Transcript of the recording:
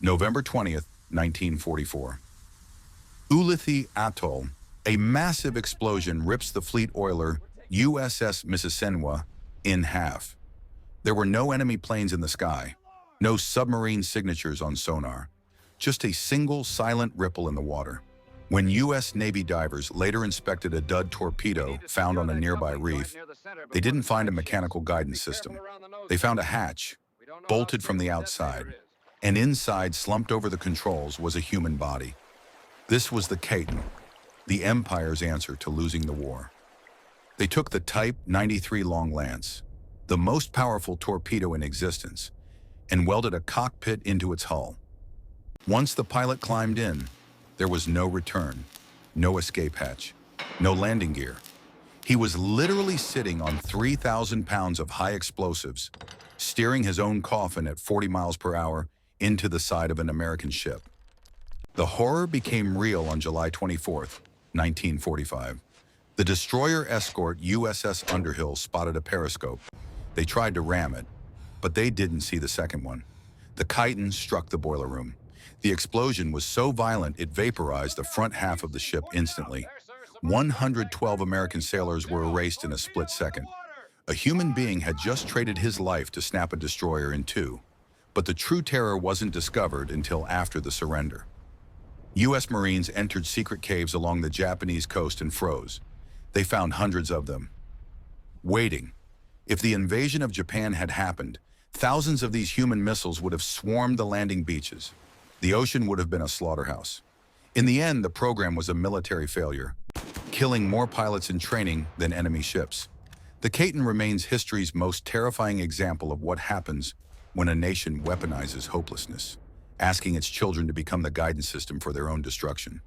November 20th, 1944. Ulithi Atoll, a massive explosion rips the fleet oiler USS Mississinewa in half. There were no enemy planes in the sky, no submarine signatures on sonar, just a single silent ripple in the water. When U.S. Navy divers later inspected a dud torpedo found on a nearby reef, they didn't find a mechanical guidance system. They found a hatch, bolted from the outside, and inside, slumped over the controls, was a human body. This was the Kaiten, the Empire's answer to losing the war. They took the Type 93 Long Lance, the most powerful torpedo in existence, and welded a cockpit into its hull. Once the pilot climbed in, there was no return, no escape hatch, no landing gear. He was literally sitting on 3,000 pounds of high explosives, steering his own coffin at 40 miles per hour into the side of an American ship. The horror became real on July 24th, 1945. The destroyer escort USS Underhill spotted a periscope. They tried to ram it, but they didn't see the second one. The Kaiten struck the boiler room. The explosion was so violent it vaporized the front half of the ship instantly. 112 American sailors were erased in a split second. A human being had just traded his life to snap a destroyer in two. But the true terror wasn't discovered until after the surrender. U.S. Marines entered secret caves along the Japanese coast and froze. They found hundreds of them, waiting. If the invasion of Japan had happened, thousands of these human missiles would have swarmed the landing beaches. The ocean would have been a slaughterhouse. In the end, the program was a military failure, killing more pilots in training than enemy ships. The Kaiten remains history's most terrifying example of what happens when a nation weaponizes hopelessness, asking its children to become the guidance system for their own destruction.